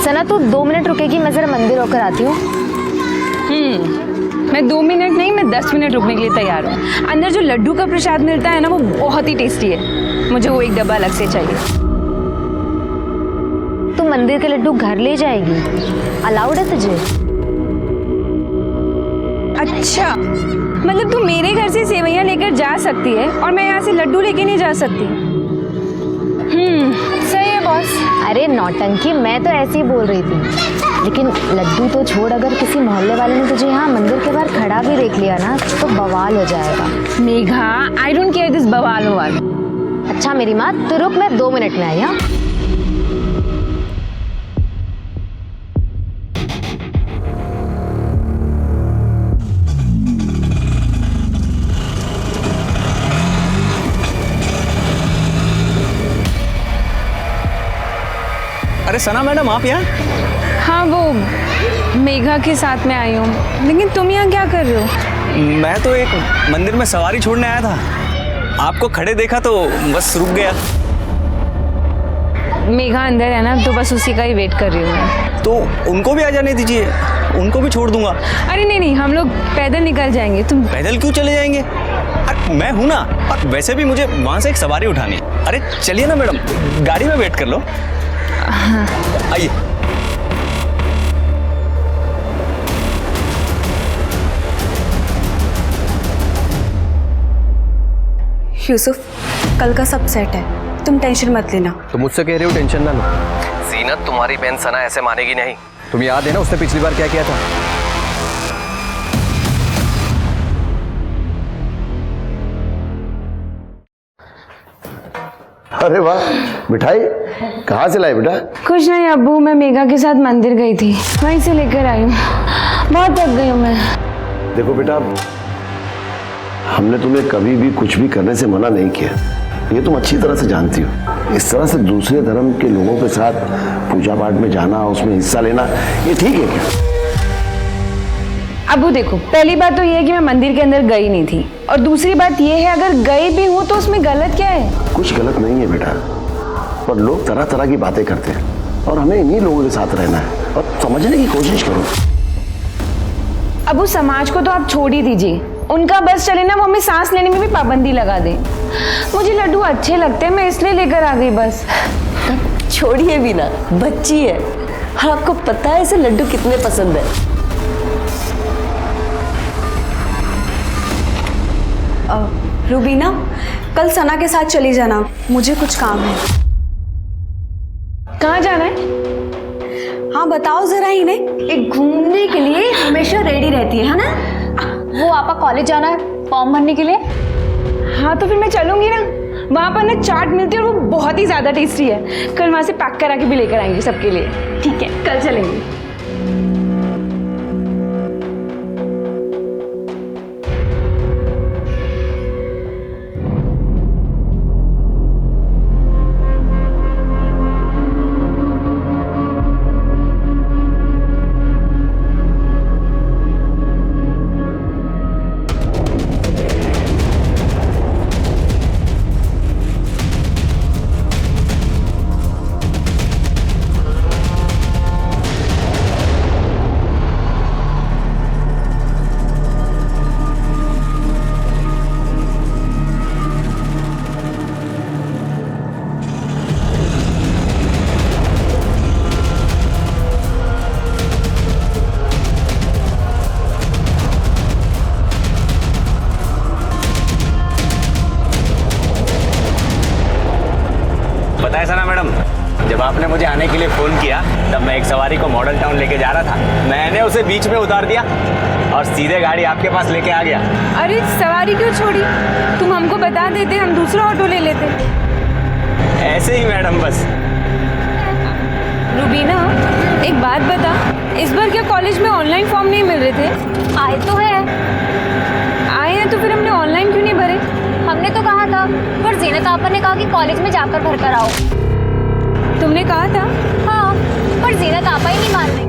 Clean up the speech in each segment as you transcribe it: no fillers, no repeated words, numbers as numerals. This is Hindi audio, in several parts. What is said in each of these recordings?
सना तू 2 मिनट रुकेगी, मैं जरा मंदिर होकर आती हूँ। मैं 2 मिनट नहीं, मैं 10 मिनट रुकने के लिए तैयार हूँ। अंदर जो लड्डू का प्रसाद मिलता है ना, वो बहुत ही टेस्टी है। मुझे वो एक डब्बा अलग से चाहिए। तू मंदिर के लड्डू घर ले जाएगी? अलाउड है तुझे? अच्छा, मतलब तू मेरे घर से सेवैयां लेकर जा सकती है और मैं यहाँ से लड्डू लेके नहीं जा सकती? सही है बॉस। अरे नौटंकी, मैं तो ऐसे ही बोल रही थी, लेकिन लड्डू तो छोड़, अगर किसी मोहल्ले वाले ने तुझे यहाँ मंदिर के बाहर खड़ा भी देख लिया ना तो बवाल हो जाएगा। Megha, I don't care this बवाल ववाल। अच्छा मेरी माँ, तू रुक, मैं 2 मिनट में आई। हाँ अरे सना मैडम, आप यहाँ? हाँ, वो मेघा के साथ में आई हूँ। लेकिन तुम यहाँ क्या कर रहे हो? मैं तो एक मंदिर में सवारी छोड़ने आया था, आपको खड़े देखा तो बस रुक गया। मेघा अंदर है ना, तो बस उसी का ही वेट कर रही हूँ मैं। तो उनको भी आ जाने दीजिए, उनको भी छोड़ दूंगा। अरे नहीं नहीं, हम लोग पैदल निकल जाएंगे। तुम पैदल क्यों चले जाएंगे? अरे मैं हूं ना, और वैसे भी मुझे वहां से एक सवारी उठानी है। अरे चलिए ना मैडम, गाड़ी में वेट कर लो। आइए। यूसुफ, कल का सब सेट है, तुम टेंशन मत लेना। तुम मुझसे कह रहे हो टेंशन ना लो। जीनत, तुम्हारी बहन सना ऐसे मानेगी नहीं। तुम याद है ना उसने पिछली बार क्या किया था? अरे वाह, मिठाई कहाँ से लाए बेटा? कुछ नहीं अब्बू, मैं मेघा के साथ मंदिर गई थी, वहीं से लेकर आई हूँ। बहुत थक गई हूँ मैं। देखो बेटा, हमने तुम्हें कभी भी कुछ भी करने से मना नहीं किया, ये तुम अच्छी तरह से जानती हो। इस तरह से दूसरे धर्म के लोगों के साथ पूजा पाठ में जाना, उसमें हिस्सा लेना, ये ठीक है क्या? अब्बू देखो, पहली बात तो ये है कि मैं मंदिर के अंदर गई नहीं थी, और दूसरी बात ये है अगर गई भी हूँ तो उसमें गलत क्या है? कुछ गलत नहीं है बेटा, पर लोग तरह तरह की बातें करते हैं और हमें इन्हीं लोगों के साथ रहना है, और समझने की कोशिश करो। अब्बू समाज को तो आप छोड़ ही दीजिए, उनका बस चले ना, वो हमें सांस लेने में भी पाबंदी लगा दे। मुझे लड्डू अच्छे लगते हैं, मैं इसलिए लेकर आ गई बस। छोड़िए भी ना, बच्ची है, आपको पता है इसे लड्डू कितने पसंद है। रूबीना, कल सना के साथ चली जाना, मुझे कुछ काम है। कहाँ जाना है? हाँ बताओ जरा इन्हें। एक घूमने के लिए हमेशा रेडी रहती है ना? वो आपा कॉलेज जाना है फॉर्म भरने के लिए। हाँ तो फिर मैं चलूंगी ना, वहाँ पर ना चाट मिलती है और वो बहुत ही ज्यादा टेस्टी है। कल वहाँ से पैक करा के भी लेकर आएंगे सबके लिए। ठीक है, कल चलेंगे। बताया सना मैडम, जब आपने मुझे आने के लिए फोन किया तब मैं एक सवारी को मॉडल टाउन लेके जा रहा था। मैंने उसे बीच में उतार दिया और सीधे गाड़ी आपके पास लेके आ गया। अरे सवारी क्यों छोड़ी? तुम हमको बता देते, हम दूसरा ऑटो ले लेते। ऐसे ही मैडम बस। रूबीना, एक बात बता, इस बार क्या कॉलेज में ऑनलाइन फॉर्म नहीं मिल रहे थे? आए तो है। आए हैं तो फिर हमने ऑनलाइन क्यों नहीं भरे? हमने तो कहा था, पर जीनत आपा ने कहा कि कॉलेज में जाकर भर कर आओ। तुमने कहा था? हाँ, पर जीनत आपा ही नहीं मान रही।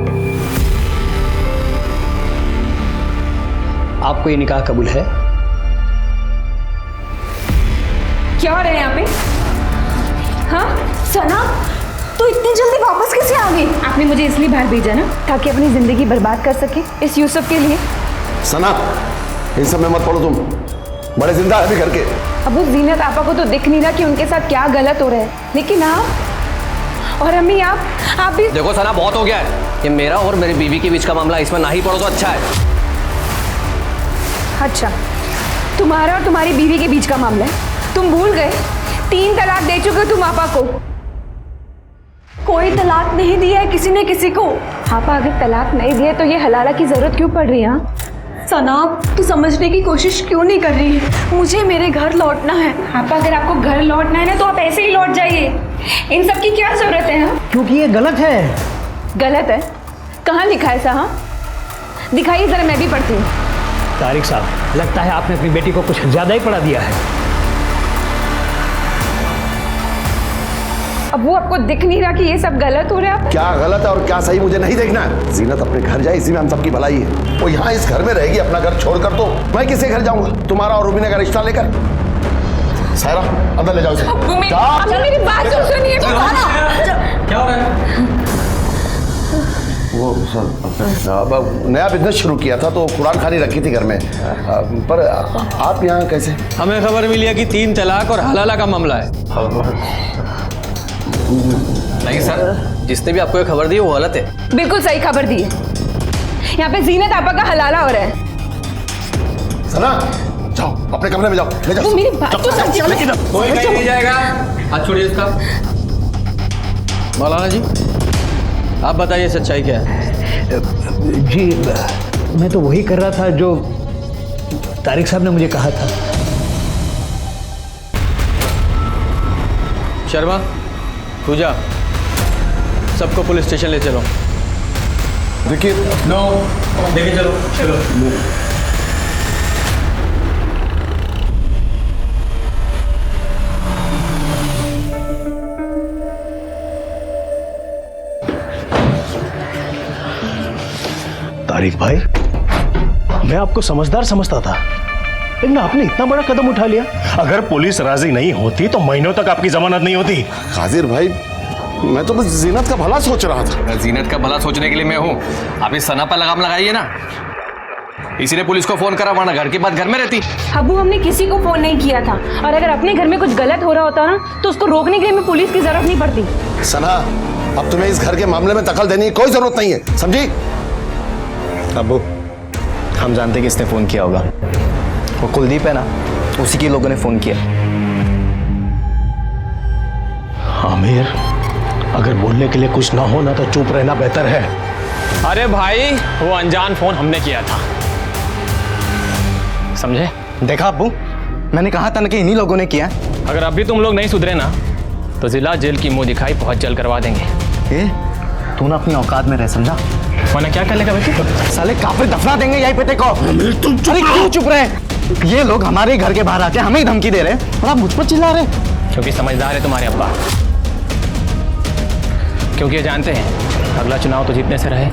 आपको ये निकाह कबूल है? क्या हो रहा है यहाँ पे? हाँ सना, तो इतनी जल्दी वापस कैसे आ गई? आपने मुझे इसलिए बाहर भेजा ना ताकि अपनी जिंदगी बर्बाद कर सके इस यूसुफ के लिए। सना, इन सब में मत पड़ो तुम, बड़े जिंदा है अभी घर के। अबू जीनत आपा को तो दिख नहीं रहा कि उनके साथ क्या गलत हो रहा है, लेकिन आप और अम्मी आप भी। देखो सना, बहुत हो गया है। ये मेरा और मेरी बीवी के बीच का मामला, इसमें ना ही पड़ो तो अच्छा है। अच्छा, तुम्हारा और तुम्हारी बीवी के बीच का मामला है? तुम भूल गए 3 तलाक दे चुके हो तुम आपा को। कोई तलाक नहीं दिया है किसी ने किसी को। आपा अगर तलाक नहीं दिए तो ये हलाला की जरूरत क्यों पड़ रही है? सना, तू समझने की कोशिश क्यों नहीं कर रही है? मुझे मेरे घर लौटना है। आपा अगर आपको घर लौटना है ना तो आप ऐसे ही लौट जाइए, इन सब की क्या जरूरत है? हाँ, क्योंकि ये गलत है। गलत है? कहाँ लिखा है साहब? दिखाइए जरा, मैं भी पढ़ती हूँ। तारिक साहब, लगता है आपने अपनी बेटी को कुछ ज्यादा ही पढ़ा दिया है। अब वो आपको दिख नहीं रहा कि ये सब गलत हो रहा है? क्या गलत है और क्या सही मुझे नहीं देखना है। जीनत अपने घर जाए, इसी में हम सबकी भलाई है। वो यहाँ इस घर में रहेगी अपना घर छोड़कर, तो मैं किसके घर जाऊंगा? तुम्हारा और रूबीना का रिश्ता लेकर। सायरा, अंदर ले जाओ इसे। अब मेरी बात तो सुनिए। क्या हो रहा है? वो सर, अब नया बिजनेस शुरू किया था तो कुरान खानी रखी थी घर में। पर आप यहाँ कैसे? हमें खबर मिली है कि 3 तलाक और हलाला का मामला है। नहीं सर, जिसने भी आपको ये खबर दी वो गलत है। बिल्कुल सही खबर दी है। यहाँ पे जीनत आपा का हलाला हो रहा है। सना, जाओ अपने कमरे में जाओ, ले जाओ। वो मेरी बात तो समझो। कोई कहीं नहीं जाएगा। हाथ छोड़िए इसका। मौलाना जी, आप बताइए सच्चाई क्या है? जी, मैं तो वही कर रहा था जो तारिक साहब ने मुझे कहा था। शर्मा, पूजा, सबको पुलिस स्टेशन ले चलो। देखिए, नो, लेके चलो। चलो। तारिक भाई, मैं आपको समझदार समझता था, लेकिन आपने इतना बड़ा कदम उठा लिया। अगर पुलिस राजी नहीं होती तो महीनों तक आपकी जमानत नहीं होती। कादिर भाई, मैं तो बस जीनत का भला सोच रहा था। जीनत का भला सोचने के लिए मैं हूँ। आप इस सना पर लगाम लगाइए ना। इसीलिए पुलिस को फोन करा, वरना घर के बाद घर में रहती। अबू, हमने किसी को फोन नहीं किया था, और अगर अपने घर में कुछ गलत हो रहा होता ना तो उसको रोकने के लिए हमें पुलिस की जरूरत नहीं पड़ती। सना, अब तुम्हें इस घर के मामले में दखल देने की कोई जरूरत नहीं है, समझी? अब्बू, हम जानते किसने फोन किया होगा। वो कुलदीप है ना, उसी के लोगों ने फोन किया। आमिर, अगर बोलने के लिए कुछ ना हो ना तो चुप रहना बेहतर है। अरे भाई, वो अनजान फोन हमने किया था, समझे? देखा अब्बू, मैंने कहा था ना कि इन्हीं लोगों ने किया। अगर अभी तुम लोग नहीं सुधरे ना तो जिला जेल की मुंह दिखाई बहुत जल्द करवा देंगे। तू ना अपनी औकात में रह, समझा? वरना क्या कर लेगा बेटे? साले काफिर दफना देंगे यही पे को। तुम चुप रहे। ये लोग हमारे घर के बाहर आके हमें ही धमकी दे रहे हैं और आप मुझ पर चिल्ला रहे। क्योंकि समझदार है तुम्हारे अब्बा, क्योंकि ये जानते हैं अगला चुनाव तो जीतने से रहे,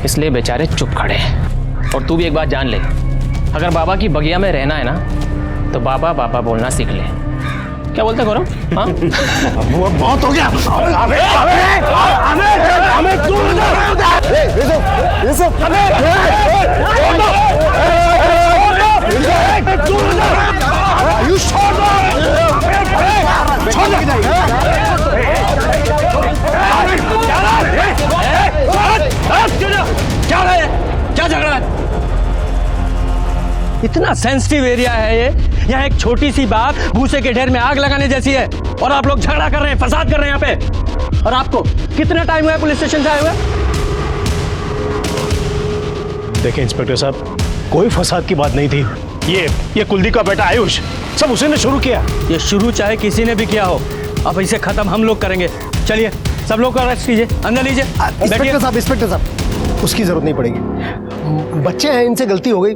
इसलिए बेचारे चुप खड़े हैं। और तू भी एक बात जान ले, अगर बाबा की बगिया में रहना है ना तो बाबा बाबा बोलना सीख ले। क्या बोलते गौरव? हाँ, बहुत हो गया। क्या झगड़ा है? इतना सेंसिटिव एरिया है ये, यहाँ एक छोटी सी बात भूसे के ढेर में आग लगाने जैसी है, और आप लोग झगड़ा कर रहे हैं, फसाद कर रहे हैं यहाँ पे। और आपको कितना टाइम हुआ है पुलिस स्टेशन से आए हुए? देखिए इंस्पेक्टर साहब, कोई फसाद की बात नहीं थी। ये कुलदीप का बेटा आयुष, सब उसी ने शुरू किया। ये शुरू चाहे किसी ने भी किया हो, अब इसे खत्म हम लोग करेंगे। चलिए सब लोग को अरेस्ट कीजिए, अंदर लीजिए। इंस्पेक्टर साहब, उसकी जरूरत नहीं पड़ेगी। बच्चे हैं, इनसे गलती हो गई,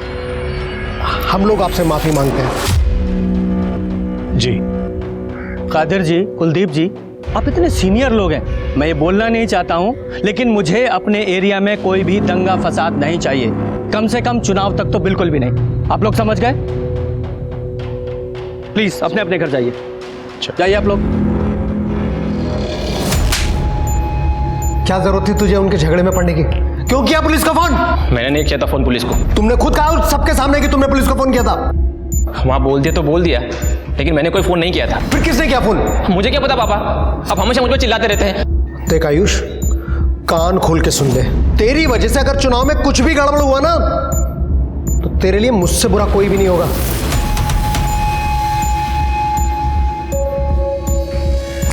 हम लोग आपसे माफी मांगते हैं। जी कादिर जी, कुलदीप जी, आप इतने सीनियर लोग हैं, मैं ये बोलना नहीं चाहता हूँ, लेकिन मुझे अपने एरिया में कोई भी दंगा फसाद नहीं चाहिए, कम से कम चुनाव तक तो बिल्कुल भी नहीं। आप लोग समझ गए? प्लीज अपने अपने घर जाइए, जाइए आप लोग। क्या जरूरत थी तुझे उनके झगड़े में पड़ने की? क्यों किया पुलिस को फोन? मैंने नहीं किया था फोन पुलिस को। तुमने खुद कहा सबके सामने कि तुमने पुलिस को फोन किया था। वहाँ बोल दिया तो बोल दिया, लेकिन मैंने कोई फोन नहीं किया था। फिर किसने किया फोन? मुझे क्या पता पापा, अब हमेशा मुझ पर चिल्लाते रहते हैं। देख आयुष, कान खोल के सुन ले। तेरी वजह से अगर चुनाव में कुछ भी गड़बड़ हुआ ना, तो तेरे लिए मुझसे बुरा कोई भी नहीं होगा।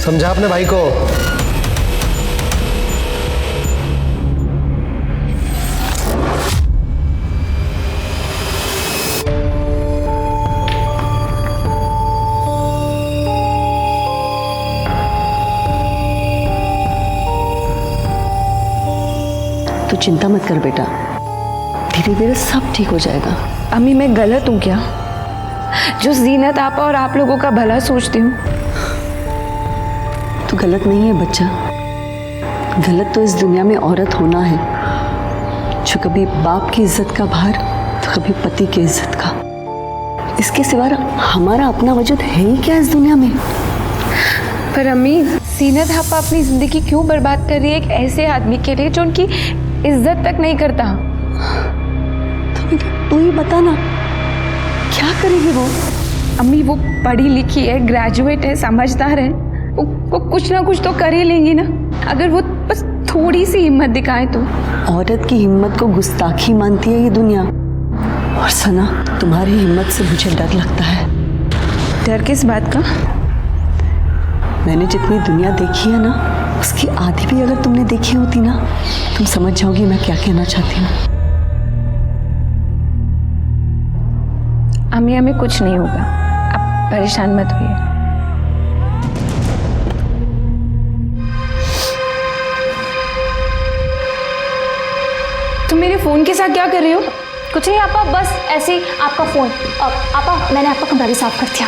समझा अपने भाई को। तू चिंता मत कर बेटा, धीरे धीरे सब ठीक हो जाएगा। अम्मी मैं गलत हूँ क्या, जो जीनत आपा और आप लोगों का भला सोचती हूँ? तू गलत नहीं है बच्चा। गलत तो इस दुनिया में औरत होना है, जो कभी बाप की इज्जत का भार तो कभी पति की इज्जत का। इसके सिवा हमारा अपना वजूद है ही क्या इस दुनिया में? पर अम्मी, जीनत आपा अपनी जिंदगी क्यों बर्बाद कर रही है एक ऐसे आदमी के लिए जो उनकी इज्जत तक नहीं करता? तो बेटा तू ही बता ना, क्या करेगी वो? अम्मी वो पढ़ी लिखी है, ग्रेजुएट है, समझदार है, वो कुछ ना कुछ तो कर ही लेंगी ना, अगर वो बस थोड़ी सी हिम्मत दिखाए तो। औरत की हिम्मत को गुस्ताखी मानती है ये दुनिया। और सना, तुम्हारी हिम्मत से मुझे डर लगता है। डर किस बात का? मैंने जितनी दुनिया देखी है ना, उसकी आधी भी अगर तुमने देखी होती ना, तुम समझ जाओगी मैं क्या कहना चाहती हूँ। अम्मी हमें कुछ नहीं होगा, आप परेशान मत होइए। तुम मेरे फोन के साथ क्या कर रही हो? कुछ नहीं आपा, बस ऐसे ही आपका फोन। आपा मैंने आपका कमरा भी साफ कर दिया।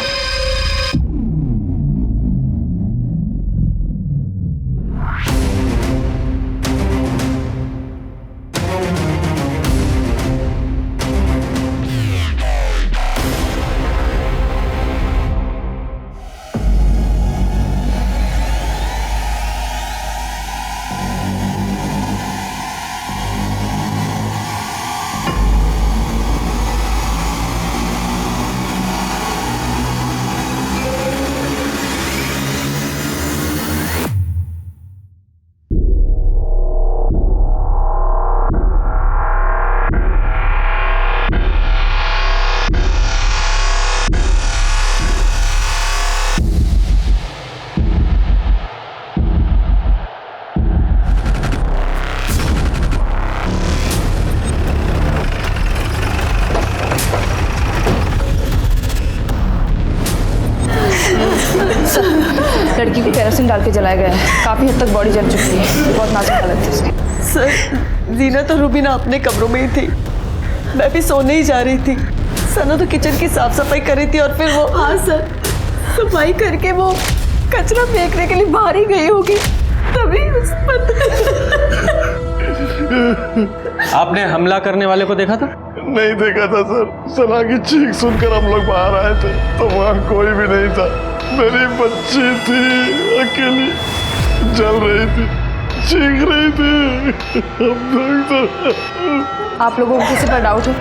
लड़की को केरोसिन डाल के जलाया गया है, काफी हद तक बॉडी जल चुकी है, बहुत नाजुक हालत है उसकी। सर, जीनत और रुबीना अपने कमरों में ही थी, मैं भी सोने ही जा रही थी। सना तो किचन की साफ सफाई कर रही थी और फिर वो। हाँ सर, सफाई करके वो कचरा फेंकने के लिए बाहर ही गई होगी, तभी उस पर। आपने हमला करने वाले को देखा था? नहीं देखा था सर। सना की चीख सुनकर हम लोग बाहर आए थे तो वहाँ कोई भी नहीं था। मेरी बच्ची थी, अकेली जल रही थी, चीख रही थी। आप लोगों को किसी पर डाउट है?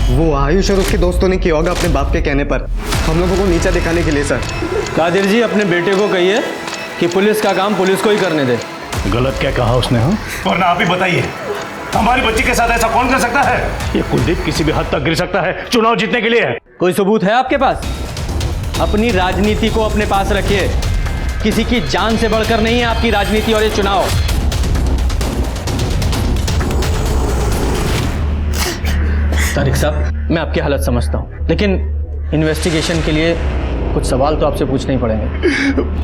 वो आयुष और उसके दोस्तों ने किया होगा अपने बाप के कहने पर, हम लोगों को नीचा दिखाने के लिए। सर कादिर जी, अपने बेटे को कहिए कि पुलिस का काम पुलिस को ही करने दे। गलत क्या कहा उसने? हाँ, वरना आप ही बताइए, हमारी बच्ची के साथ ऐसा कौन कर सकता है? ये कुलदीप किसी भी हद तक गिर सकता है चुनाव जीतने के लिए। कोई सबूत है आपके पास? अपनी राजनीति को अपने पास रखिए, किसी की जान से बढ़कर नहीं है आपकी राजनीति और ये चुनाव। तारिक साहब, मैं आपकी हालत समझता हूं, लेकिन इन्वेस्टिगेशन के लिए कुछ सवाल तो आपसे पूछने ही पड़ेंगे।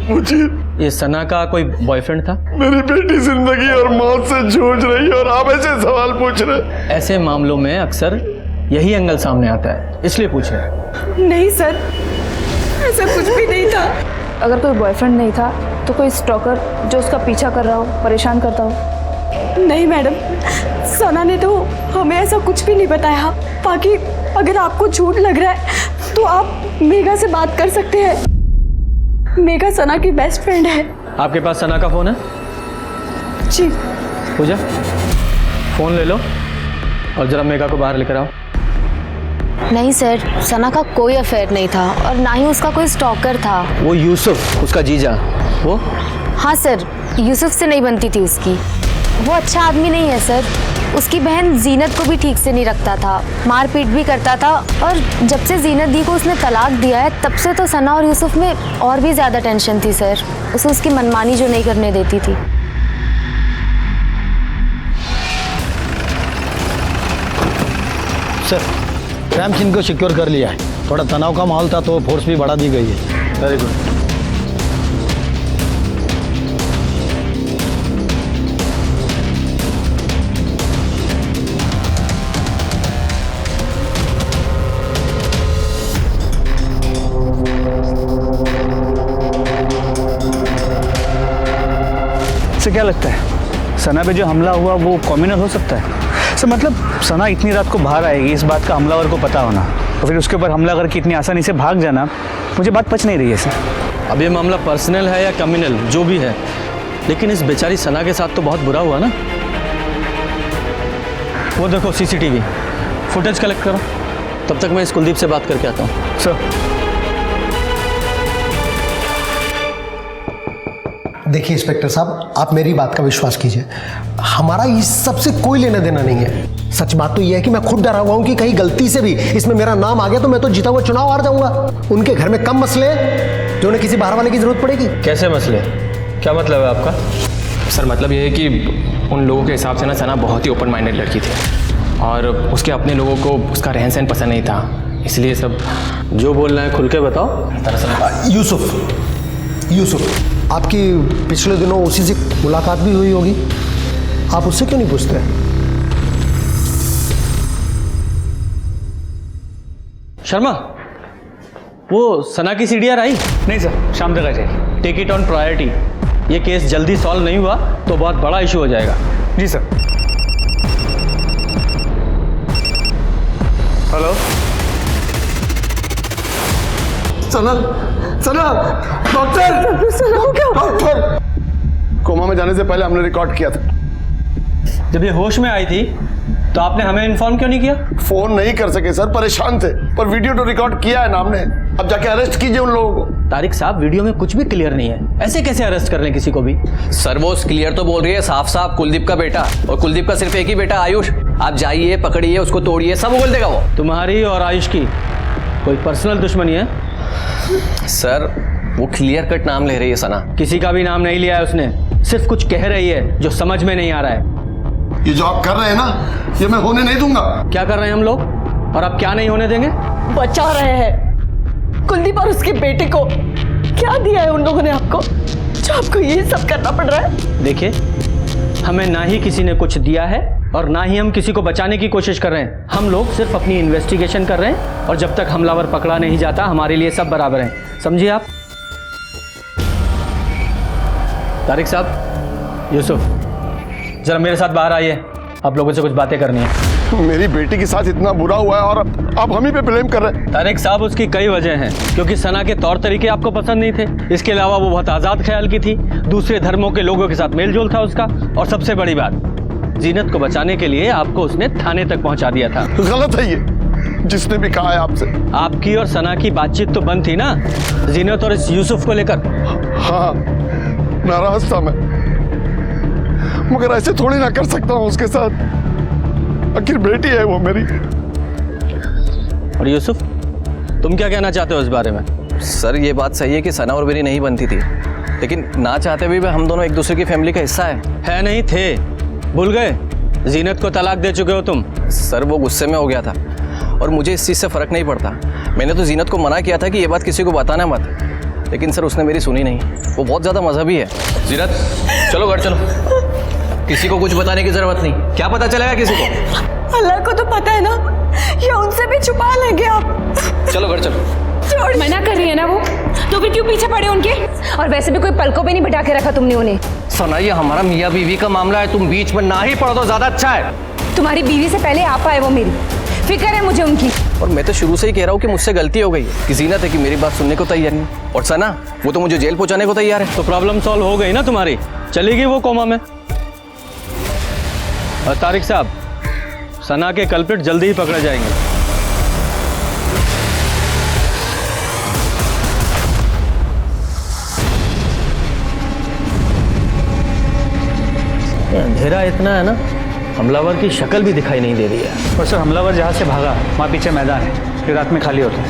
मुझे ये सना का कोई बॉयफ्रेंड था? मेरी बेटी जिंदगी और मौत से जूझ रही है और आप ऐसे सवाल पूछ रहे? ऐसे मामलों में अक्सर यही एंगल सामने आता है, इसलिए पूछ रहे हैं। नहीं सर, ऐसा कुछ भी नहीं था। अगर कोई बॉयफ्रेंड नहीं था तो कोई स्टॉकर जो उसका पीछा कर रहा हो, परेशान करता हो? नहीं मैडम, सना ने तो हमें ऐसा कुछ भी नहीं बताया। बाकी अगर आपको झूठ लग रहा है तो आप मेघा से बात कर सकते हैं। मेघा सना की बेस्ट फ्रेंड है। आपके पास सना का फ़ोन है? जी। पूजा, फ़ोन ले लो और ज़रा मेघा को बाहर लेकर आओ। नहीं सर, सना का कोई अफेयर नहीं था और ना ही उसका कोई स्टॉकर था। वो यूसुफ, उसका जीजा, वो? हाँ सर, यूसुफ से नहीं बनती थी उसकी। वो अच्छा आदमी नहीं है सर। उसकी बहन जीनत को भी ठीक से नहीं रखता था, मारपीट भी करता था। और जब से जीनत दी को उसने तलाक दिया है तब से तो सना और यूसुफ में और भी ज़्यादा टेंशन थी सर। उसे उसकी मनमानी जो नहीं करने देती थी। सर, रैम सिंह को सिक्योर कर लिया है। थोड़ा तनाव का माहौल था तो फोर्स भी बढ़ा दी गई है। Very good. से क्या लगता है सना पे जो हमला हुआ वो कॉम्युनल हो सकता है? सर मतलब सना इतनी रात को बाहर आएगी, इस बात का हमलावर को पता होना, और फिर उसके ऊपर हमला करके इतनी आसानी से भाग जाना, मुझे बात पच नहीं रही है सर। अब ये मामला पर्सनल है या कम्युनल जो भी है, लेकिन इस बेचारी सना के साथ तो बहुत बुरा हुआ ना। वो देखो CCTV फुटेज कलेक्ट करो, तब तक मैं इस कुलदीप से बात करके आता हूँ। सर देखिए इंस्पेक्टर साहब, आप मेरी बात का विश्वास कीजिए, हमारा इस सब से कोई लेना देना नहीं है। सच बात तो यह है कि मैं खुद डरा हुआ हूं कि कहीं गलती से भी इसमें मेरा नाम आ गया तो मैं तो जीता हुआ चुनाव हार जाऊंगा। उनके घर में कम मसले हैं जो उन्हें किसी बाहर वाले की जरूरत पड़ेगी। कैसे मसले? क्या मतलब है आपका? सर मतलब ये है कि उन लोगों के हिसाब से ना सना बहुत ही ओपन माइंडेड लड़की थी और उसके अपने लोगों को उसका रहन सहन पसंद नहीं था, इसलिए सब। जो बोलना है खुल के बताओ। दरअसल यूसुफ, आपकी पिछले दिनों उसी से मुलाकात भी हुई होगी, आप उससे क्यों नहीं पूछते? शर्मा, वो सना की CDR आई? नहीं सर, शाम तक आ जाएगी। Take it on priority. ये केस जल्दी सॉल्व नहीं हुआ तो बहुत बड़ा इशू हो जाएगा। जी sir. Hello Sana, Sana, doctor, coma में जाने से पहले हमने रिकॉर्ड किया था। जब ये होश में आई थी तो आपने हमें इन्फॉर्म क्यों नहीं किया? फोन नहीं कर सके सर, परेशान थे, पर वीडियो तो रिकॉर्ड किया है ना हमने। अब जाके अरेस्ट कीजिए उन लोगों को। तारिक साहब, वीडियो में कुछ भी क्लियर नहीं है, ऐसे कैसे अरेस्ट कर लें किसी को भी? सर वो क्लियर तो बोल रही है साफ साफ, कुलदीप का बेटा, और कुलदीप का सिर्फ एक ही बेटा आयुष। आप जाइए, पकड़िए उसको, तोड़िए, सब बोल देगा वो। तुम्हारी और आयुष की कोई पर्सनल दुश्मनी है? सर वो क्लियर कट नाम ले रही है सना। किसी का भी नाम नहीं लिया है उसने, सिर्फ कुछ कह रही है जो समझ में नहीं आ रहा है। ये जो आप कर रहे हैं ना, ये मैं होने नहीं दूंगा। क्या कर रहे हैं हम लोग, और आप क्या नहीं होने देंगे? बचा रहे हैं कुलदीप और उसके बेटे को। क्या दिया है उन लोगों ने आपको जो आपको ये सब करना पड़ रहा है? देखिए, हमें ना ही किसी ने कुछ दिया है और ना ही हम किसी को बचाने की कोशिश कर रहे हैं। हम लोग सिर्फ अपनी इन्वेस्टिगेशन कर रहे हैं और जब तक हमलावर पकड़ा नहीं जाता हमारे लिए सब बराबर हैं, समझिए आप। तारिक साहब, यूसुफ, जरा मेरे साथ बाहर आइए, आप लोगों से कुछ बातें करनी है। मेरी बेटी के साथ इतना बुरा हुआ है और आप हम ही पे ब्लेम कर रहे हैं। तारिक साहब, उसकी कई वजह हैं, क्योंकि सना के तौर तरीके आपको पसंद नहीं थे। इसके अलावा वो बहुत आज़ाद ख्याल की थी, दूसरे धर्मों के लोगों के साथ मेल जोल था उसका, और सबसे बड़ी बात, जीनत को बचाने के लिए आपको उसने थाने तक पहुंचा दिया था। गलत है ये, जिसने भी कहा है आपसे। आपकी और सना की बातचीत तो बंद थी ना, जीनत और इस यूसुफ को लेकर। हाँ, नाराज था मैं, मगर ऐसे थोड़ी ना कर सकता हूँ उसके साथ। आखिर बेटी है वो मेरी। और यूसुफ, तुम क्या कहना चाहते हो इस बारे में? सर ये बात सही है कि सना और मेरी नहीं बनती थी, लेकिन ना चाहते भी हम दोनों एक दूसरे की फैमिली का हिस्सा है नहीं थे? भूल गए? जीनत को तलाक दे चुके हो तुम। सर वो गुस्से में हो गया था और मुझे इस चीज़ से फ़र्क नहीं पड़ता। मैंने तो जीनत को मना किया था कि ये बात किसी को बताना मत, लेकिन सर उसने मेरी सुनी नहीं। वो बहुत ज़्यादा मजहबी है। जीनत, चलो घर चलो, किसी को कुछ बताने की ज़रूरत नहीं। क्या पता चलेगा किसी को? अल्लाह को तो पता है ना, या उनसे भी छुपा लेंगे आप। चलो घर चलो। मना कर रही है ना वो, तो फिर क्यों पीछे पड़े उनके? और वैसे भी कोई पलकों पे नहीं बिठा के रखा तुमने उन्हें। सना ये हमारा मियाँ बीवी का मामला है, तुम बीच में ना ही पड़ो तो ज़्यादा अच्छा है। तुम्हारी बीवी से पहले आप आए वो मेरी, फिक्र है मुझे उनकी। और मैं तो शुरू से ही कह रहा हूँ कि मुझसे गलती हो गई है कि जीनत है कि मेरी बात सुनने को तैयार नहीं। और सना, वो तो मुझे जेल पहुंचाने को तैयार है। तो प्रॉब्लम सॉल्व हो गई ना तुम्हारी, चलेगी वो कोमा में। और तारिक साहब, सना के कल्प्रिट जल्दी ही पकड़े जाएंगे। अंधेरा इतना है ना, हमलावर की शक्ल भी दिखाई नहीं दे रही है। और सर हमलावर जहाँ से भागा वहाँ पीछे मैदान है, फिर रात में खाली होता है।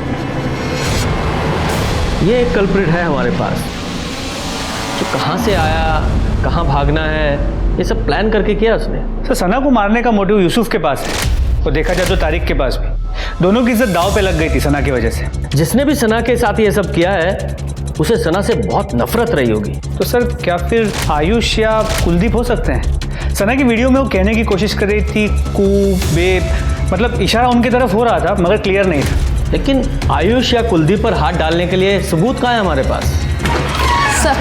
ये एक कल्प्रिट है हमारे पास, जो कहाँ से आया, कहाँ भागना है, ये सब प्लान करके किया उसने। सर सना को मारने का मोटिव यूसुफ के पास है, और देखा जाए तो तारिक के पास भी। दोनों की इज्जत दांव पे लग गई थी सना की वजह से। जिसने भी सना के साथ ये सब किया है उसे सना से बहुत नफरत रही होगी। तो सर क्या फिर आयुष या कुलदीप हो सकते हैं? सना की वीडियो में वो कहने की कोशिश कर रही थी कू बेब, मतलब इशारा उनकी तरफ हो रहा था मगर क्लियर नहीं था। लेकिन आयुष या कुलदीप पर हाथ डालने के लिए सबूत कहाँ है हमारे पास? सर,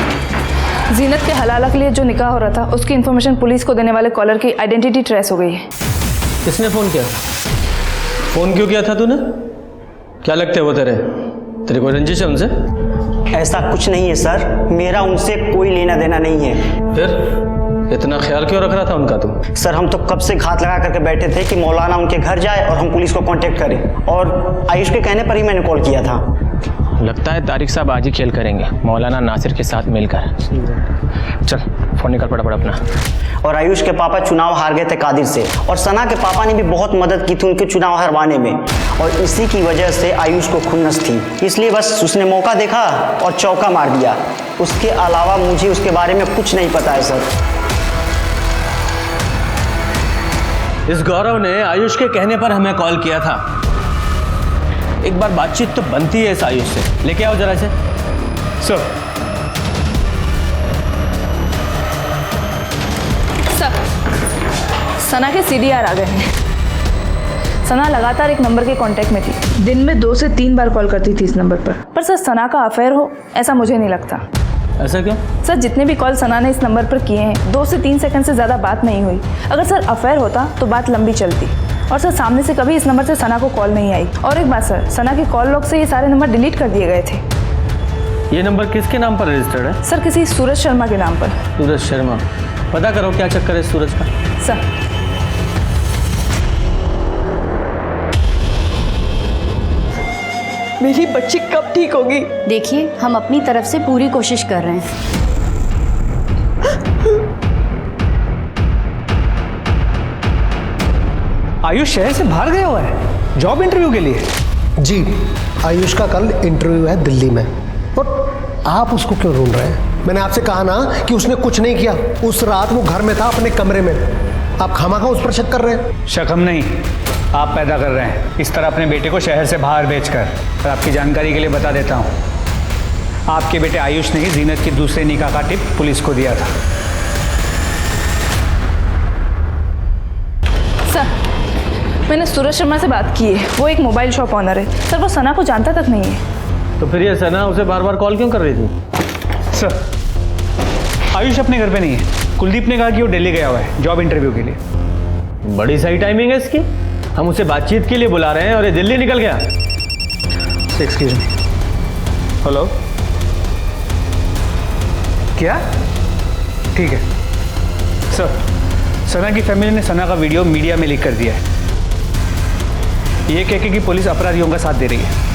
जीनत के हलाला के लिए जो निकाह हो रहा था उसकी इन्फॉर्मेशन पुलिस को देने वाले कॉलर की आइडेंटिटी ट्रेस हो गई है। किसने फ़ोन किया? फ़ोन क्यों किया था तूने? क्या लगते वो तेरे को रंजिश है उनसे? ऐसा कुछ नहीं है सर, मेरा उनसे कोई लेना देना नहीं है। फिर इतना ख्याल क्यों रख रहा था उनका तू? सर हम तो कब से घात लगा करके बैठे थे कि मौलाना उनके घर जाए और हम पुलिस को कांटेक्ट करें, और आयुष के कहने पर ही मैंने कॉल किया था। लगता है तारिक साहब आज ही खेल करेंगे मौलाना नासिर के साथ मिलकर। चल फ़ोन निकाल फटाफट अपना। और आयुष के पापा चुनाव हार गए थे कादिर से, और सना के पापा ने भी बहुत मदद की थी उनके चुनाव हरवाने में, और इसी की वजह से आयुष को खुन्नस थी, इसलिए बस उसने मौका देखा और चौका मार दिया। उसके अलावा मुझे उसके बारे में कुछ नहीं पता है सर। इस गौरव ने आयुष के कहने पर हमें कॉल किया था। एक बार बातचीत तो बनती है इस आयुष से, लेके आओ जरा से। सर सना के सीडीआर आ गए हैं। सना लगातार एक नंबर के कांटेक्ट में थी, दिन में 2 से 3 बार कॉल करती थी इस नंबर पर सर सना का अफेयर हो ऐसा मुझे नहीं लगता। ऐसा क्यों? सर जितने भी कॉल सना ने इस नंबर पर किए हैं 2 से 3 सेकंड से ज़्यादा बात नहीं हुई। अगर सर अफेयर होता तो बात लंबी चलती, और सर सामने से कभी इस नंबर से सना को कॉल नहीं आई। और एक बात सर, सना के कॉल लॉग से ये सारे नंबर डिलीट कर दिए गए थे। ये नंबर किसके नाम पर रजिस्टर्ड है? सर किसी सूरज शर्मा के नाम पर। सूरज शर्मा? पता करो क्या चक्कर है सूरज का। सर मेरी बच्ची कब ठीक होगी? देखिए, हम अपनी तरफ से पूरी कोशिश कर रहे हैं। आयुष शहर से बाहर गया हुआ है जॉब इंटरव्यू के लिए? जी, आयुष का कल इंटरव्यू है दिल्ली में। और आप उसको क्यों ढूंढ रहे हैं? मैंने आपसे कहा ना कि उसने कुछ नहीं किया। उस रात वो घर में था अपने कमरे में। आप खामखा उस पर शक कर रहे हैं। शक हम नहीं, आप पैदा कर रहे हैं, इस तरह अपने बेटे को शहर से बाहर भेजकर। और आपकी जानकारी के लिए बता देता हूँ, आपके बेटे आयुष ने ही जीनत की दूसरे निकाह का टिप पुलिस को दिया था। सर मैंने सूरज शर्मा से बात की है, वो एक मोबाइल शॉप ऑनर है। सर वो सना को जानता तक नहीं है। तो फिर ये सना उसे बार बार कॉल क्यों कर रही थी? सर आयुष अपने घर पे नहीं है, कुलदीप ने कहा कि वो दिल्ली गया हुआ है जॉब इंटरव्यू के लिए। बड़ी सही टाइमिंग है इसकी। हम उसे बातचीत के लिए बुला रहे हैं और ये दिल्ली निकल गया। एक्सक्यूज मी, हेलो, क्या? ठीक है सर, सना की फैमिली ने सना का वीडियो मीडिया में लीक कर दिया है, ये कह के कि पुलिस अपराधियों का साथ दे रही है।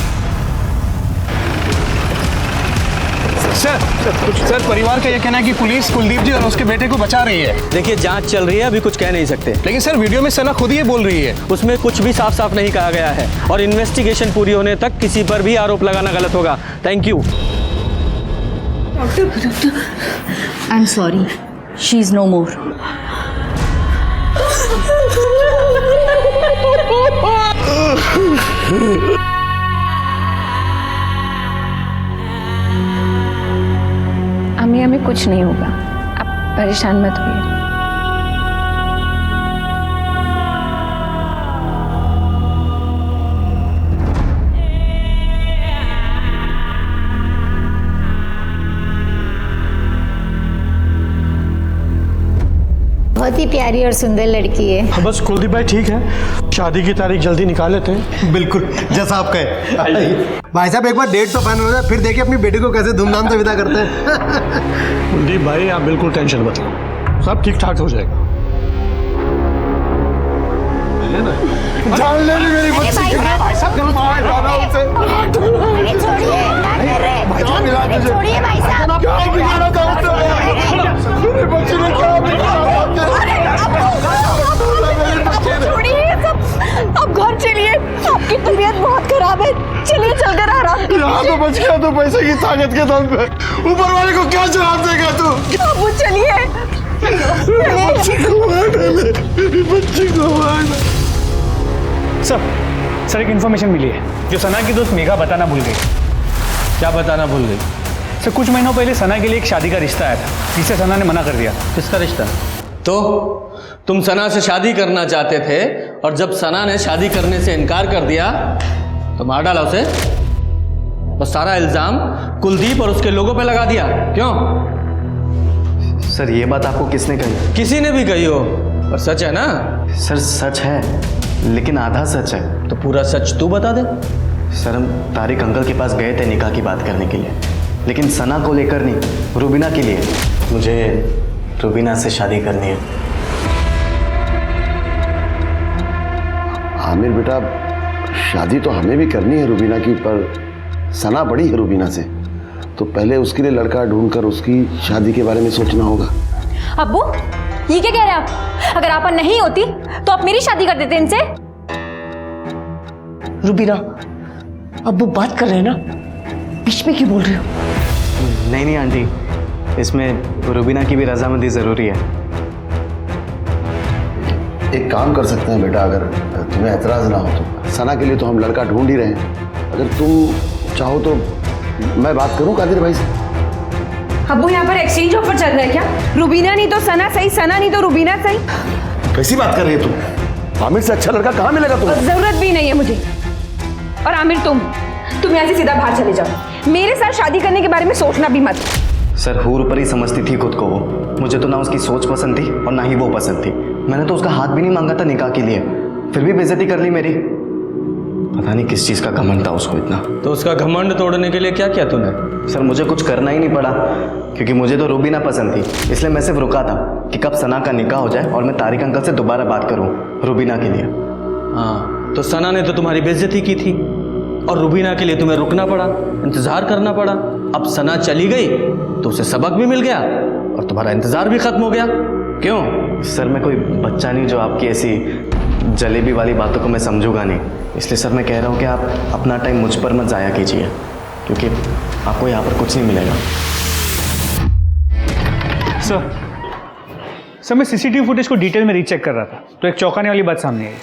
सर परिवार का यह कहना है कि पुलिस कुलदीप जी और उसके बेटे को बचा रही है। देखिए जांच चल रही है, अभी कुछ कह नहीं सकते। लेकिन सर वीडियो में सना खुद ये बोल रही है। उसमें कुछ भी साफ साफ नहीं कहा गया है, और इन्वेस्टिगेशन पूरी होने तक किसी पर भी आरोप लगाना गलत होगा। Thank you. I am sorry, she is no more. अम्मी हमें कुछ नहीं होगा, आप परेशान मत होइए। बहुत ही प्यारी और सुंदर लड़की है। बस कुलदीप भाई ठीक है, शादी की तारीख जल्दी निकाल लेते हैं। बिल्कुल जैसा आप कहे। भाई साहब एक बार डेट तो फाइनल हो जाए, फिर देखिए अपनी बेटी को कैसे धूमधाम से विदा करते हैं। कुलदीप भाई आप बिल्कुल टेंशन मत लो, सब ठीक ठाक हो जाएगा। जान ले ली मेरी बच्ची। भाई साहब छोड़िए भाई साहब। क्या बिगाड़ा था उसने? मेरी बच्ची ने क्या बिगाड़ा? छोड़िए ये सब, अब घर चलिए, आपकी तबीयत बहुत खराब है, चलिए चलकर आराम करिए। यहाँ तो बच गया, तो पैसे की ताकत के दम पे ऊपर वाले को क्या जवाब देगा तू? अब चलिए, बच्ची को मार डाले, मेरी बच्ची को मार डाले। सर एक इन्फॉर्मेशन मिली है जो सना की दोस्त मेघा बताना भूल गई। क्या बताना भूल गई? सर कुछ महीनों पहले सना के लिए एक शादी का रिश्ता आया था, जिसे सना ने मना कर दिया। किसका रिश्ता? तो तुम सना से शादी करना चाहते थे और जब सना ने शादी करने से इनकार कर दिया तो मार डाला उसे और सारा इल्जाम कुलदीप और उसके लोगों पे लगा दिया। क्यों? सर ये बात आपको किसने कही? किसी ने भी कही हो, पर सच है ना? सर सच है, लेकिन आधा सच है। तो पूरा सच तू बता दे। सर हम तारिक अंकल के पास गए थे निकाह की बात करने के लिए, लेकिन सना को लेकर नहीं, रुबीना के लिए। मुझे रुबीना से शादी करनी है। आमिर बेटा, शादी तो हमें भी करनी है रुबीना की, पर सना बड़ी है रुबीना से, तो पहले उसके लिए लड़का ढूंढकर उसकी शादी के बारे में सोचना होगा। अब्बू ये क्या कह रहे हैं आप? अगर आपा नहीं होती तो आप मेरी शादी कर देते इनसे। रुबीना, अब वो बात कर रहे हैं ना, बीच में क्यों बोल रहे हो? नहीं आंटी, इसमें रुबीना की भी रजामंदी ज़रूरी है। एक काम कर सकते हैं बेटा, अगर तुम्हें एतराज़ ना हो तो। सना के लिए तो हम लड़का ढूंढ ही रहे हैं, अगर तुम चाहो तो मैं बात करूं कादिर भाई से। अब्बू यहाँ पर एक्सचेंज ऑफर चल रहा है क्या? रुबीना नहीं तो सना सही, सना नहीं तो रुबीना सही। कैसी बात कर रही है तुम? आमिर से अच्छा लड़का कहाँ मिलेगा तुम्हें? जरूरत भी नहीं है मुझे। और आमिर तुम यहाँ से सीधा बाहर चले जाओ, मेरे साथ शादी करने के बारे में सोचना भी मत। सर हूर ऊपर ही समझती थी खुद को वो। मुझे तो ना उसकी सोच पसंद थी और ना ही वो पसंद थी। मैंने तो उसका हाथ भी नहीं मांगा था निकाह के लिए, फिर भी बेइज्जती कर ली मेरी। पता नहीं किस चीज़ का घमंड था उसको इतना। तो उसका घमंड तोड़ने के लिए क्या किया तूने? सर मुझे कुछ करना ही नहीं पड़ा, क्योंकि मुझे तो रुबीना पसंद थी, इसलिए मैं सिर्फ रुका था कि कब सना का निकाह हो जाए और मैं तारिक अंकल से दोबारा बात करूं रुबीना के लिए। हाँ, तो सना ने तो तुम्हारी बेइज्जती की थी और रुबीना के लिए तुम्हें रुकना पड़ा, इंतजार करना पड़ा। अब सना चली गई तो उसे सबक भी मिल गया और तुम्हारा इंतजार भी खत्म हो गया। क्यों? सर मैं कोई बच्चा नहीं जो आपकी ऐसी जलेबी वाली बातों को मैं समझूंगा नहीं, इसलिए सर मैं कह रहा हूँ कि आप अपना टाइम मुझ पर मत ज़ाया कीजिए, क्योंकि आपको यहाँ पर कुछ नहीं मिलेगा। सर मैं सीसीटीवी फुटेज को डिटेल में रीचेक कर रहा था तो एक चौंकाने वाली बात सामने आई।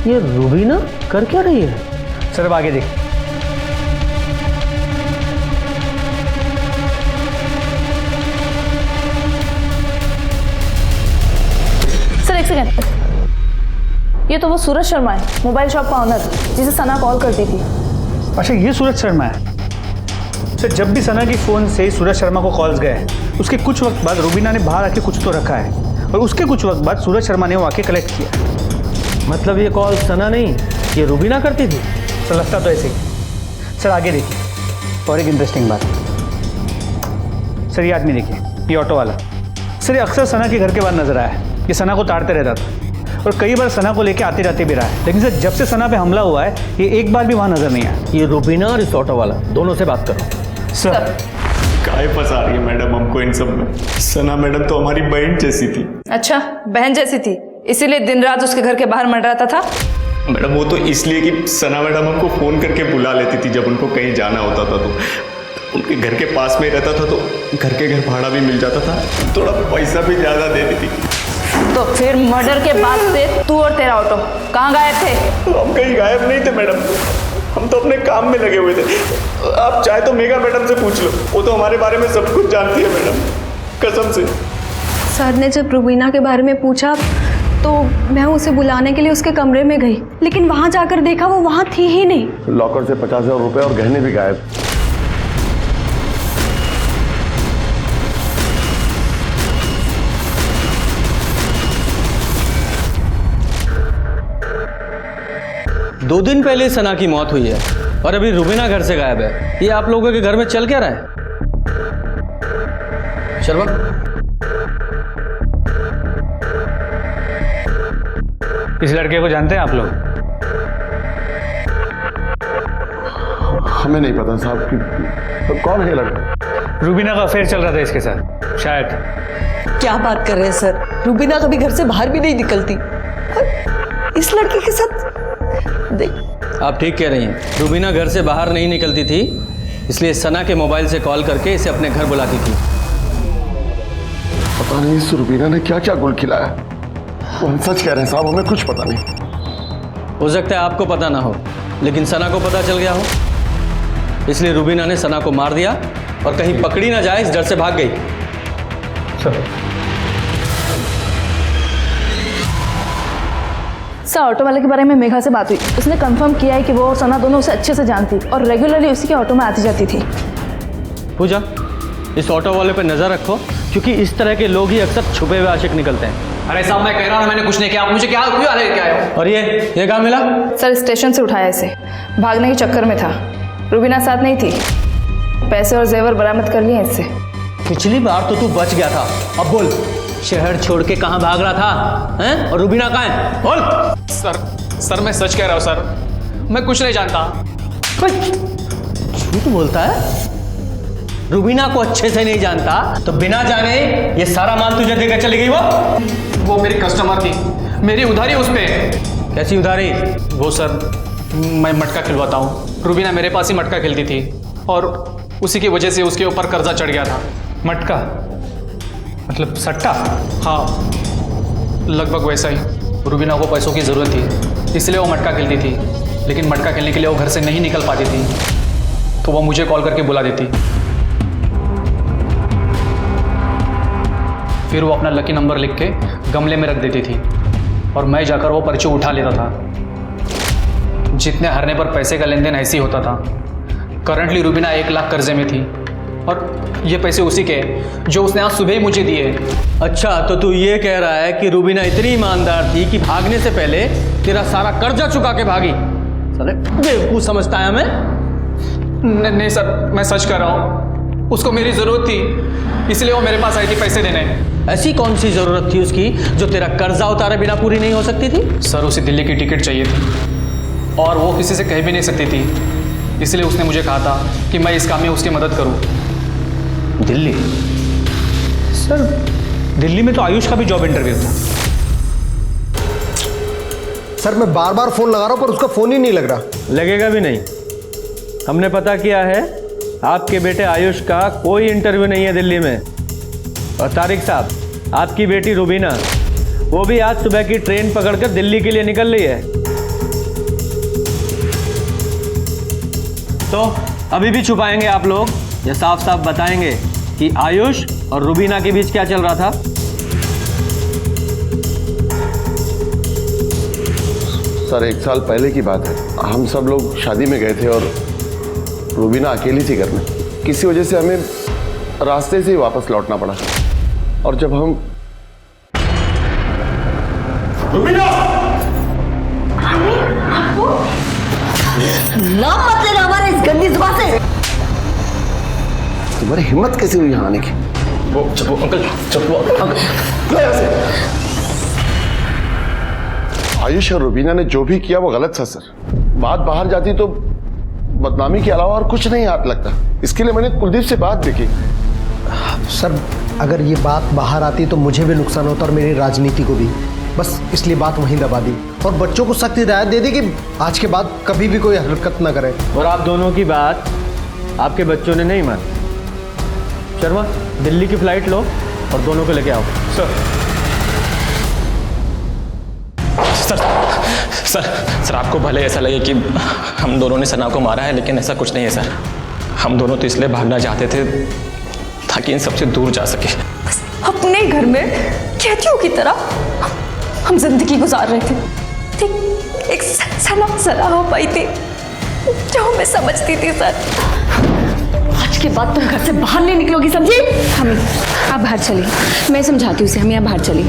ये रुबीना कर क्या रही है? सर अब आगे देखिए। सर एक सेकंड, ये तो वो सूरज शर्मा है, मोबाइल शॉप का ऑनर, जिसे सना कॉल करती थी। अच्छा ये सूरज शर्मा है। सर जब भी सना की फ़ोन से सूरज शर्मा को कॉल्स गए, उसके कुछ वक्त बाद रुबीना ने बाहर आके कुछ तो रखा है और उसके कुछ वक्त बाद सूरज शर्मा ने वो आके कलेक्ट किया। मतलब ये कॉल सना नहीं, ये रुबीना करती थी? सर लगता तो ऐसे ही। सर आगे देखिए और एक इंटरेस्टिंग बात। सर ये आदमी देखिए, ये ऑटो वाला। सर ये अक्सर सना के घर के बाद नजर आया है। ये सना को ताड़ते रहता था और कई बार सना को लेके आते जाते भी रहा है, लेकिन सर जब से सना पे हमला हुआ है ये एक बार भी वहाँ नजर नहीं आया। ये रुबीना और इस ऑटो वाला दोनों से बात करो। सर काहे फंसा रही है मैडम हमको इन सब में? सना मैडम तो हमारी बहन जैसी थी। अच्छा बहन जैसी थी, इसीलिए दिन रात उसके घर के बाहर मंडराता था? मैडम वो तो इसलिए कि सना मैडम हमको फ़ोन करके बुला लेती थी जब उनको कहीं जाना होता था, तो उनके घर के पास में रहता था तो घर के घर भाड़ा भी मिल जाता था, थोड़ा पैसा भी ज़्यादा दे देती थी। तो फिर मर्डर के बाद से तू और तेरा ऑटो कहाँ गायब थे? हम कहीं गायब नहीं थे मैडम, हम तो अपने काम में लगे हुए थे। आप चाहे तो मेघा मैडम से पूछ लो, वो तो हमारे बारे में सब कुछ जानती है मैडम, कसम से। सर ने जब रुबीना के बारे में पूछा तो मैं उसे बुलाने के लिए उसके कमरे में गई, लेकिन वहां जाकर देखा वो वहां थी ही नहीं। लॉकर से 50,000 रुपए और गहने भी गायब। दो दिन पहले सना की मौत हुई है और अभी रुबीना घर से गायब है। ये आप लोगों के घर में चल क्या रहा है? शर्मा, इस लड़के को जानते हैं आप लोग? हमें नहीं पता साहब कि तो कौन है लड़का। रुबीना का अफेयर चल रहा था इसके साथ शायद। क्या बात कर रहे हैं सर, रुबीना कभी घर से बाहर भी नहीं निकलती और इस लड़के के साथ आप ठीक कह रही हैं। रुबीना घर से बाहर नहीं निकलती थी, इसलिए सना के मोबाइल से कॉल करके इसे अपने घर बुलाती थी। पता नहीं इस रुबीना ने क्या क्या गुल खिलाया। वो हम सच कह रहे हैं साहब, हमें कुछ पता नहीं। हो सकता है आपको पता ना हो, लेकिन सना को पता चल गया हो, इसलिए रुबीना ने सना को मार दिया और कहीं पकड़ी ना जाए इस डर से भाग गई। सर, ऑटो वाले के बारे में मेघा से बात हुई। उसने कंफर्म किया है कि वो और सना दोनों उसे अच्छे से जानती और रेगुलरली उसी के ऑटो में आती जाती थी। पूजा, इस ऑटो वाले पे नजर रखो, क्योंकि इस तरह के लोग ही अक्सर छुपे हुए आशिक निकलते हैं। अरे साहब, मैं कह रहा हूँ मैंने कुछ नहीं किया, आप मुझे क्या क्यों लेके आए हो? और ये कहाँ मिला? सर, स्टेशन से उठाया इसे, भागने के चक्कर में था। रुबीना साथ नहीं थी। पैसे और जेवर बरामद कर लिए इससे। पिछली बार तो तू बच गया था, अब बोल शहर छोड़ के कहाँ भाग रहा था हैं? और रुबीना कहाँ है? बोल। सर मैं सच कह रहा हूँ सर, मैं कुछ नहीं जानता। झूठ बोलता है? रुबीना को अच्छे से नहीं जानता तो बिना जाने ये सारा माल तुझे देकर चली गई? वो मेरी कस्टमर थी, मेरी उधारी उस पे। कैसी उधारी? वो सर, मैं मटका खिलवाता हूँ, रुबीना मेरे पास ही मटका खेलती थी और उसी की वजह से उसके ऊपर कर्जा चढ़ गया था। मटका मतलब सट्टा? हाँ, लगभग वैसा ही। रुबीना को पैसों की ज़रूरत थी, इसलिए वो मटका खेलती थी, लेकिन मटका खेलने के लिए वो घर से नहीं निकल पाती थी, तो वो मुझे कॉल करके बुला देती। फिर वो अपना लकी नंबर लिख के गमले में रख देती थी और मैं जाकर वो पर्ची उठा लेता था। जितने हारने पर पैसे का लेन देन ऐसे ही होता था। करंटली रुबीना 1 लाख कर्जे में थी और ये पैसे उसी के जो उसने आज सुबह ही मुझे दिए। अच्छा, तो तू ये कह रहा है कि रुबीना इतनी ईमानदार थी कि भागने से पहले तेरा सारा कर्जा चुका के भागी? साले बेवकूफ समझता है हमें? नहीं सर, मैं सच कह रहा हूँ। उसको मेरी ज़रूरत थी, इसलिए वो मेरे पास आई थी पैसे देने। ऐसी कौन सी ज़रूरत थी उसकी जो तेरा कर्जा उतारे बिना पूरी नहीं हो सकती थी? सर, उसे दिल्ली की टिकट चाहिए थी और वो किसी से कह भी नहीं सकती थी, इसलिए उसने मुझे कहा था कि मैं इस काम में उसकी मदद करूँ। दिल्ली? सर, दिल्ली में तो आयुष का भी जॉब इंटरव्यू था। सर, मैं बार बार फोन लगा रहा हूं पर उसका फोन ही नहीं लग रहा। लगेगा भी नहीं। हमने पता किया है, आपके बेटे आयुष का कोई इंटरव्यू नहीं है दिल्ली में। और तारिक साहब, आपकी बेटी रुबीना, वो भी आज सुबह की ट्रेन पकड़कर दिल्ली के लिए निकल रही है। तो अभी भी छुपाएंगे आप लोग या साफ साफ बताएंगे कि आयुष और रुबीना के बीच क्या चल रहा था? सर, 1 साल पहले की बात है। हम सब लोग शादी में गए थे और रुबीना अकेली थी घर में। किसी वजह से हमें रास्ते से ही वापस लौटना पड़ा और जब हम रुबीना! नाम मत लेना हमारे इस गंदी जुबान से। तुम्हारी हिम्मत कैसे हुई यहाँ आने की? वो अंकल, आयुष और रुबीना ने जो भी किया वो गलत था सर। बात बाहर जाती तो बदनामी के अलावा और कुछ नहीं हाथ लगता। इसके लिए मैंने कुलदीप से बात भी की। सर, अगर ये बात बाहर आती तो मुझे भी नुकसान होता और मेरी राजनीति को भी। बस इसलिए बात वहीं दबा दी और बच्चों को सख्त हिदायत दे दी कि आज के बाद कभी भी कोई हरकत ना करें। और आप दोनों की बात आपके बच्चों ने नहीं मानी। शर्मा, दिल्ली की फ्लाइट लो और दोनों को लेके आओ। सर, आपको भले ऐसा लगे कि हम दोनों ने सना को मारा है, लेकिन ऐसा कुछ नहीं है सर। हम दोनों तो इसलिए भागना चाहते थे ताकि इन सबसे दूर जा सके। अपने घर में कैदियों की तरह हम जिंदगी गुजार रहे थे, ठीक एक सना हो पाई थी जो हमें समझती थी। सर आज के बाद तुम घर से बाहर नहीं निकलोगी, समझी? हमें आप बाहर चलिए, मैं समझाती हूँ उसे। हमें आप बाहर चलिए।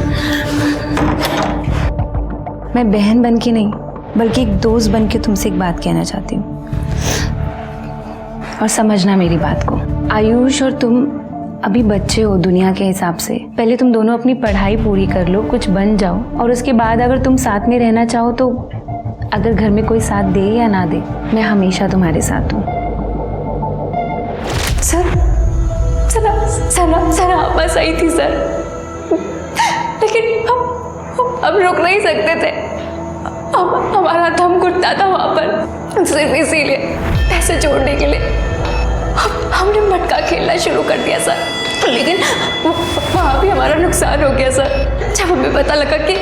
मैं बहन बन के नहीं बल्कि एक दोस्त बन के तुमसे एक बात कहना चाहती हूँ, और समझना मेरी बात को। आयुष और तुम अभी बच्चे हो दुनिया के हिसाब से। पहले तुम दोनों अपनी पढ़ाई पूरी कर लो, कुछ बन जाओ, और उसके बाद अगर तुम साथ में रहना चाहो तो अगर घर में कोई साथ दे या ना दे, मैं हमेशा तुम्हारे साथ हूँ। सना बस आई थी सर, लेकिन हम अब रुक नहीं सकते थे। हमारा दम घुटता था वहाँ पर, सिर्फ इसीलिए पैसे जोड़ने के लिए हमने मटका खेलना शुरू कर दिया सर। लेकिन वहाँ भी हमारा नुकसान हो गया सर। जब हमें पता लगा कि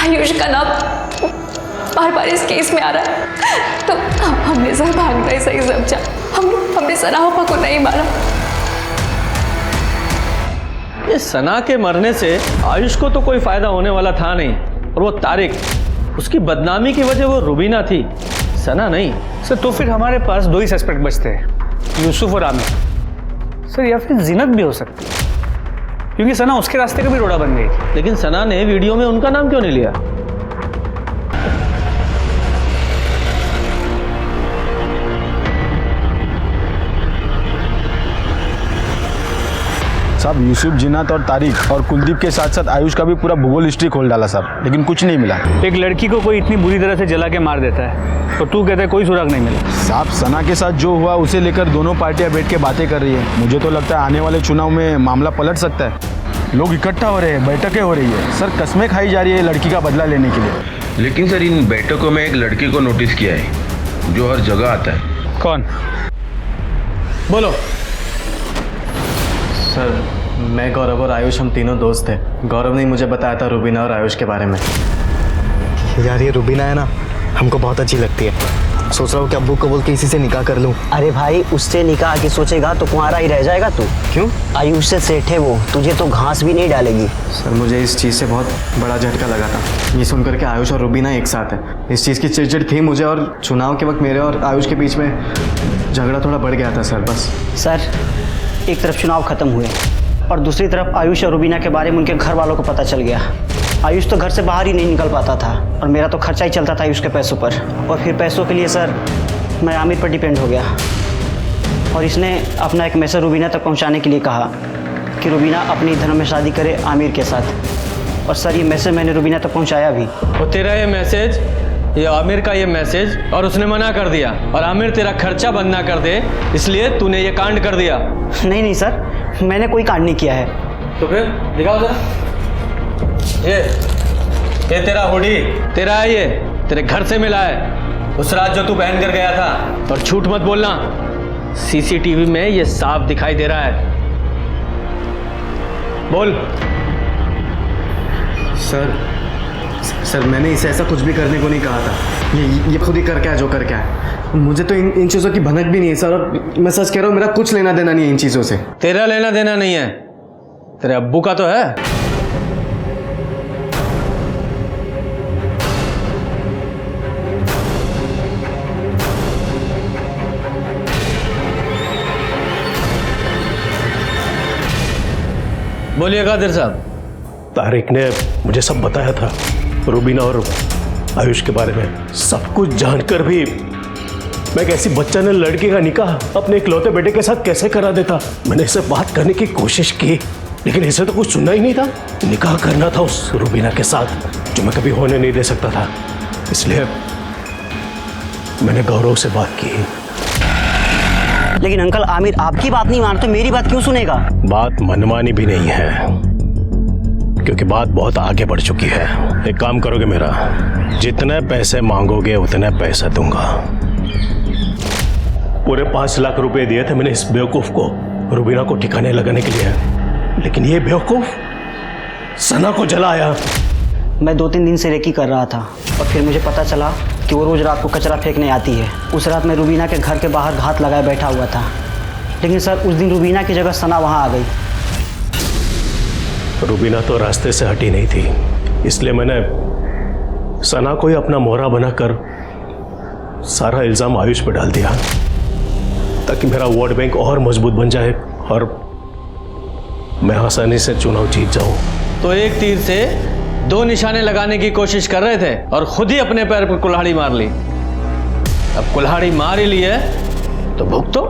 आयुष का नाम बार बार इस केस में आ रहा है, तो हमने सर भागना ही सही समझा। हमने सना को नहीं मारा। ये सना के मरने से आयुष को तो कोई फायदा होने वाला था नहीं, और वो तारिक, उसकी बदनामी की वजह वो रुबीना थी, सना नहीं। सर तो फिर हमारे पास दो ही सस्पेक्ट बचते हैं, यूसुफ और आमिर। सर या फिर जीनत भी हो सकती है, क्योंकि सना उसके रास्ते का भी रोड़ा बन गई थी। लेकिन सना ने वीडियो में उनका नाम क्यों नहीं लिया? साहब यूसुफ, जिन्नत और तारिक और कुलदीप के साथ साथ आयुष का भी पूरा भूगोल हिस्ट्री खोल डाला साहब, लेकिन कुछ नहीं मिला। एक लड़की को कोई इतनी बुरी तरह से जला के मार देता है तो तू कहता है कोई सुराग नहीं मिला? साहब सना के साथ जो हुआ उसे लेकर दोनों पार्टियां बैठ के बातें कर रही है। मुझे तो लगता है आने वाले चुनाव में मामला पलट सकता है। लोग इकट्ठा हो रहे हैं, बैठकें हो रही है सर, कस्में खाई जा रही है लड़की का बदला लेने के लिए। लेकिन सर इन बैठकों में एक लड़की को नोटिस किया है जो हर जगह आता है। कौन? बोलो। सर मैं, गौरव और आयुष हम तीनों दोस्त थे। गौरव ने मुझे बताया था रुबीना और आयुष के बारे में। यार ये रुबीना है ना, हमको बहुत अच्छी लगती है। सोच रहा हूँ कि अब्बू को बोल के इसी से निकाह कर लूँ। अरे भाई उससे निकाह की सोचेगा तो कुंवारा ही रह जाएगा तू। क्यों? आयुष से सेठ है वो, तुझे तो घास भी नहीं डालेगी। सर मुझे इस चीज़ से बहुत बड़ा झटका लगा था, ये सुनकर के आयुष और रुबीना एक साथ है। इस चीज़ की चिड़चिड़ थी मुझे, और चुनाव के वक्त मेरे और आयुष के बीच में झगड़ा थोड़ा बढ़ गया था सर। बस सर एक तरफ चुनाव खत्म हुए और दूसरी तरफ आयुष और रुबीना के बारे में उनके घर वालों को पता चल गया। आयुष तो घर से बाहर ही नहीं निकल पाता था और मेरा तो खर्चा ही चलता था आयुष के पैसों पर। और फिर पैसों के लिए सर मैं आमिर पर डिपेंड हो गया, और इसने अपना एक मैसेज रुबीना तक पहुंचाने के लिए कहा कि रुबीना अपनी धर्म में शादी करे आमिर के साथ। और सर ये मैसेज मैंने रुबीना तक पहुंचाया भी। और तेरा ये मैसेज, ये आमिर का ये मैसेज, और उसने मना कर दिया, और आमिर तेरा खर्चा बंद ना कर दे इसलिए तूने ये कांड कर दिया। नहीं सर, मैंने कोई कांड नहीं किया है। तो फिर दिखाओ जरा। ये तेरा हुडी तेरा है, ये तेरे घर से मिला है उस रात जो तू पहन कर गया था। और झूठ मत बोलना, सीसीटीवी में ये साफ दिखाई दे रहा है। बोल। सर मैंने इसे ऐसा कुछ भी करने को नहीं कहा था। ये खुद ही कर क्या जो कर क्या है। मुझे तो इन चीज़ों की भनक भी नहीं है सर, और मैं सच कह रहा हूँ मेरा कुछ लेना देना नहीं है इन चीज़ों से। तेरा लेना देना नहीं है, तेरे अब्बू का तो है। बोलिए कादिर साहब। तारिक ने मुझे सब बताया था, रुबीना और आयुष के बारे में। सब कुछ जानकर भी मैं एक ऐसी बच्चा ने लड़की का निकाह अपने इकलौते बेटे के साथ कैसे करा देता। मैंने इससे बात करने की कोशिश की, लेकिन इसे तो कुछ सुनना ही नहीं था। निकाह करना था उस रुबीना के साथ जो मैं कभी होने नहीं दे सकता था, इसलिए मैंने गौरव से बात की। लेकिन अंकल आमिर आपकी बात नहीं मान तो मेरी बात क्यों सुनेगा? बात मनमानी भी नहीं है, क्योंकि बात बहुत आगे बढ़ चुकी है। एक काम करोगे मेरा, जितने पैसे मांगोगे उतने पैसे दूंगा। पूरे 5 लाख रुपए दिए थे मैंने इस बेवकूफ को रुबीना को ठिकाने लगाने के लिए, लेकिन ये बेवकूफ सना को जलाया। मैं 2-3 दिन से रेकी कर रहा था और फिर मुझे पता चला कि वो रोज रात को कचरा फेंकने आती है। उस रात मैं रुबीना के घर के बाहर घात लगाए बैठा हुआ था, लेकिन सर उस दिन रुबीना की जगह सना वहाँ आ गई। रुबीना तो रास्ते से हटी नहीं थी, इसलिए मैंने सना को ही अपना मोहरा बनाकर सारा इल्ज़ाम आयुष पे डाल दिया, ताकि मेरा वोट बैंक और मजबूत बन जाए और मैं आसानी से चुनाव जीत जाऊं। तो एक तीर से दो निशाने लगाने की कोशिश कर रहे थे और खुद ही अपने पैर पर कुल्हाड़ी मार ली। अब कुल्हाड़ी मार ही ली है तो भुगतो।